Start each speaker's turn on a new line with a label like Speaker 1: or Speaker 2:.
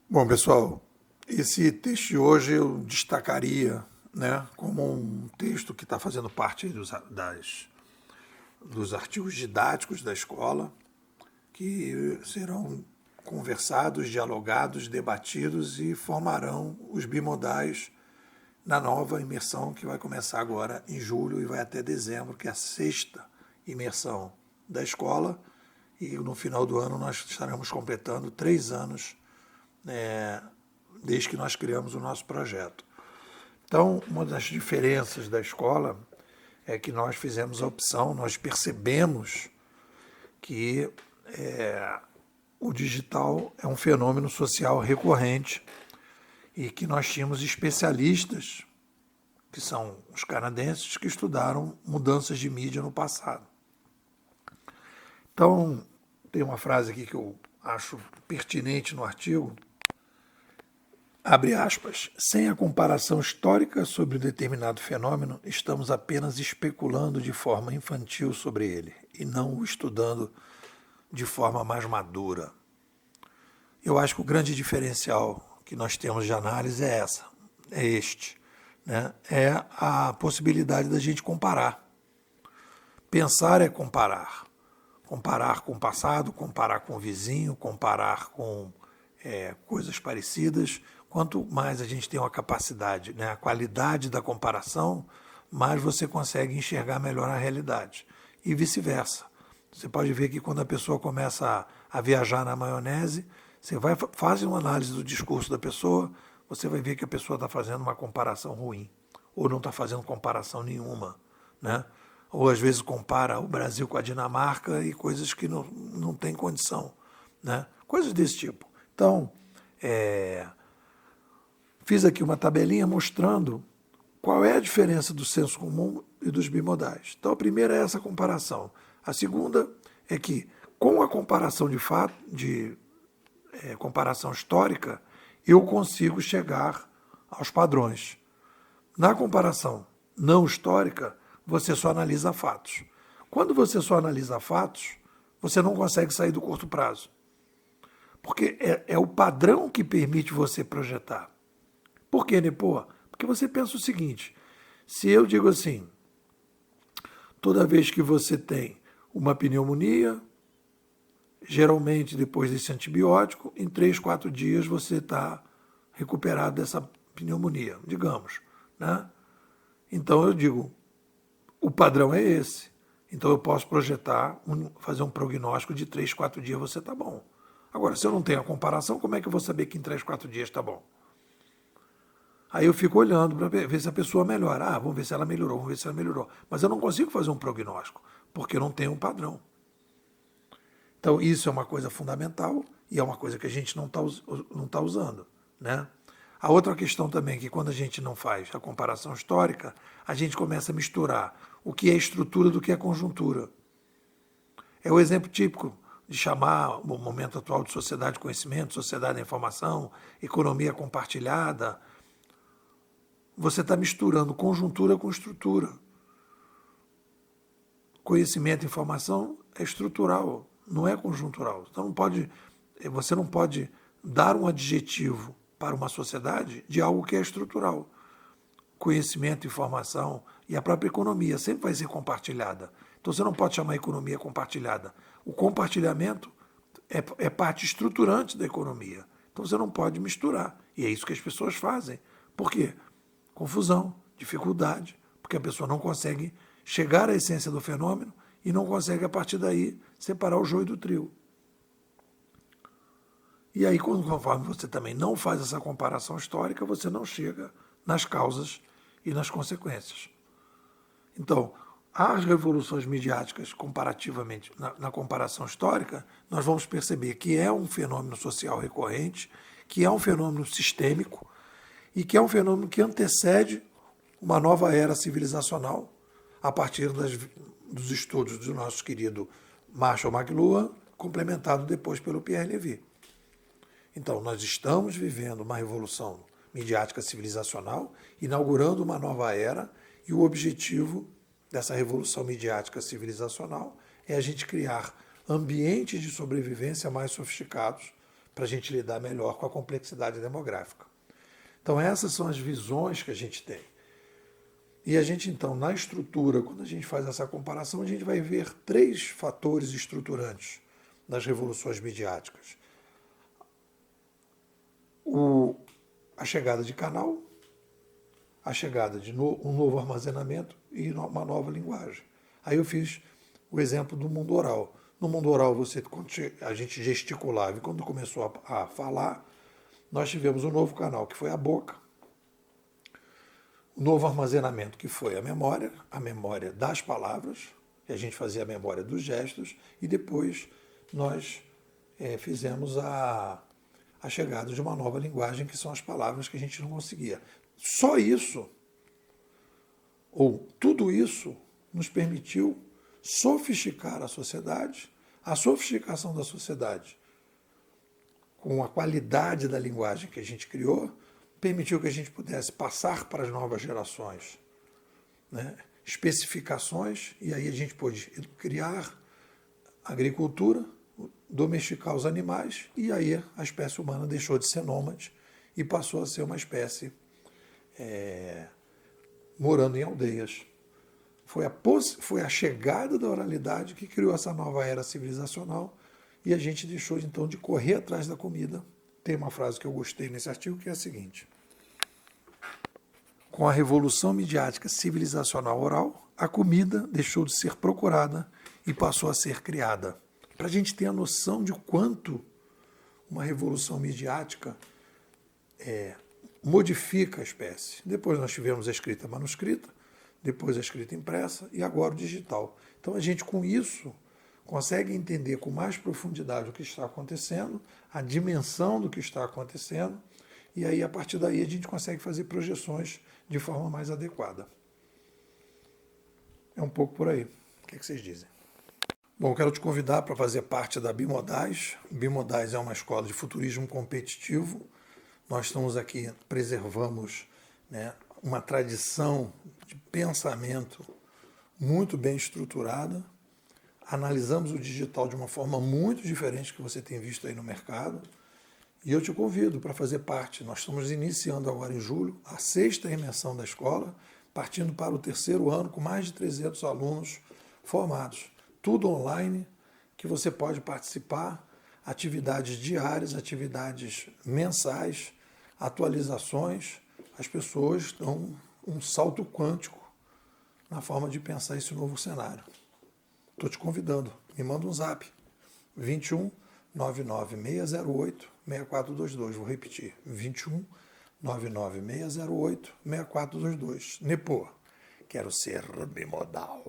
Speaker 1: Bom, pessoal, esse texto de hoje eu destacaria, né, como um texto que está fazendo parte dos artigos didáticos da escola, que serão conversados, dialogados, debatidos e formarão os bimodais na nova imersão que vai começar agora em julho e vai até dezembro, que é a sexta imersão da escola. E no final do ano nós estaremos completando 3 anos desde que nós criamos o nosso projeto. Então, uma das diferenças da escola é que nós fizemos a opção, nós percebemos que o digital é um fenômeno social recorrente e que nós tínhamos especialistas, que são os canadenses, que estudaram mudanças de mídia no passado. Então, tem uma frase aqui que eu acho pertinente no artigo, abre aspas, sem a comparação histórica sobre um determinado fenômeno, estamos apenas especulando de forma infantil sobre ele e não o estudando de forma mais madura. Eu acho que o grande diferencial que nós temos de análise é este, né? É a possibilidade da gente comparar. Pensar é comparar. Comparar com o passado, comparar com o vizinho, comparar com coisas parecidas. Quanto mais a gente tem uma capacidade, né, a qualidade da comparação, mais você consegue enxergar melhor a realidade. E vice-versa. Você pode ver que quando a pessoa começa a viajar na maionese, você faz uma análise do discurso da pessoa, você vai ver que a pessoa está fazendo uma comparação ruim, ou não está fazendo comparação nenhuma, né? Ou às vezes compara o Brasil com a Dinamarca e coisas que não tem condição, né? Coisas desse tipo. Então, fiz aqui uma tabelinha mostrando qual é a diferença do senso comum e dos bimodais. Então, a primeira é essa comparação. A segunda é que, com a comparação de fato, comparação histórica, eu consigo chegar aos padrões. Na comparação não histórica, você só analisa fatos. Quando você só analisa fatos, você não consegue sair do curto prazo. Porque é o padrão que permite você projetar. Por quê, Nepô? Porque você pensa o seguinte, se eu digo assim, toda vez que você tem uma pneumonia, geralmente depois desse antibiótico, em 3, 4 dias você está recuperado dessa pneumonia, digamos, né? Então eu digo, o padrão é esse. Então eu posso projetar, fazer um prognóstico de 3, 4 dias você está bom. Agora, se eu não tenho a comparação, como é que eu vou saber que em 3, 4 dias está bom? Aí eu fico olhando para ver se a pessoa melhora. Ah, vamos ver se ela melhorou, vamos ver se ela melhorou. Mas eu não consigo fazer um prognóstico, porque eu não tenho um padrão. Então, isso é uma coisa fundamental e é uma coisa que a gente não tá usando, né? A outra questão também é que quando a gente não faz a comparação histórica, a gente começa a misturar o que é estrutura do que é conjuntura. É o exemplo típico de chamar o momento atual de sociedade de conhecimento, sociedade da informação, economia compartilhada. Você está misturando conjuntura com estrutura. Conhecimento e informação é estrutural, não é conjuntural. Então você não pode dar um adjetivo para uma sociedade de algo que é estrutural. Conhecimento, informação e a própria economia sempre vai ser compartilhada. Então você não pode chamar a economia compartilhada. O compartilhamento é parte estruturante da economia. Então você não pode misturar. E é isso que as pessoas fazem. Por quê? Confusão, dificuldade, porque a pessoa não consegue chegar à essência do fenômeno e não consegue, a partir daí, separar o joio do trigo. E aí, conforme você também não faz essa comparação histórica, você não chega nas causas e nas consequências. Então, as revoluções midiáticas, comparativamente, na comparação histórica, nós vamos perceber que é um fenômeno social recorrente, que é um fenômeno sistêmico e que é um fenômeno que antecede uma nova era civilizacional a partir dos estudos do nosso querido Marshall McLuhan, complementado depois pelo Pierre Levy. Então, nós estamos vivendo uma revolução midiática civilizacional, inaugurando uma nova era, e o objetivo dessa revolução midiática civilizacional é a gente criar ambientes de sobrevivência mais sofisticados para a gente lidar melhor com a complexidade demográfica. Então essas são as visões que a gente tem. E a gente, então, na estrutura, quando a gente faz essa comparação, a gente vai ver 3 fatores estruturantes das revoluções midiáticas. A chegada de canal, a chegada de um novo armazenamento e uma nova linguagem. Aí eu fiz o exemplo do mundo oral. No mundo oral, a gente gesticulava, e quando começou a falar, nós tivemos um novo canal, que foi a boca, o novo armazenamento, que foi a memória das palavras, que a gente fazia a memória dos gestos, e depois nós fizemos a chegada de uma nova linguagem, que são as palavras que a gente não conseguia. Só isso, ou tudo isso, nos permitiu sofisticar a sociedade. A sofisticação da sociedade, com a qualidade da linguagem que a gente criou, permitiu que a gente pudesse passar para as novas gerações, né, especificações, e aí a gente pôde criar agricultura, domesticar os animais, e aí a espécie humana deixou de ser nômade e passou a ser uma espécie morando em aldeias. Foi a chegada da oralidade que criou essa nova era civilizacional, e a gente deixou então de correr atrás da comida. Tem uma frase que eu gostei nesse artigo, que é a seguinte: com a revolução midiática civilizacional oral, a comida deixou de ser procurada e passou a ser criada. Para a gente ter a noção de quanto uma revolução midiática modifica a espécie. Depois nós tivemos a escrita manuscrita, depois a escrita impressa e agora o digital. Então a gente, com isso, consegue entender com mais profundidade o que está acontecendo, a dimensão do que está acontecendo, e aí, a partir daí, a gente consegue fazer projeções de forma mais adequada. É um pouco por aí. O que vocês dizem? Bom, quero te convidar para fazer parte da Bimodais. Bimodais é uma escola de futurismo competitivo. Nós estamos aqui, preservamos, né, uma tradição de pensamento muito bem estruturada. Analisamos o digital de uma forma muito diferente que você tem visto aí no mercado. E eu te convido para fazer parte. Nós estamos iniciando agora em julho a 6ª imersão da escola, partindo para o 3º ano com mais de 300 alunos formados. Tudo online, que você pode participar, atividades diárias, atividades mensais, atualizações. As pessoas dão um salto quântico na forma de pensar esse novo cenário. Estou te convidando, me manda um zap, 21 99608 6422, vou repetir, 21 99608 6422. Nepô, quero ser bimodal.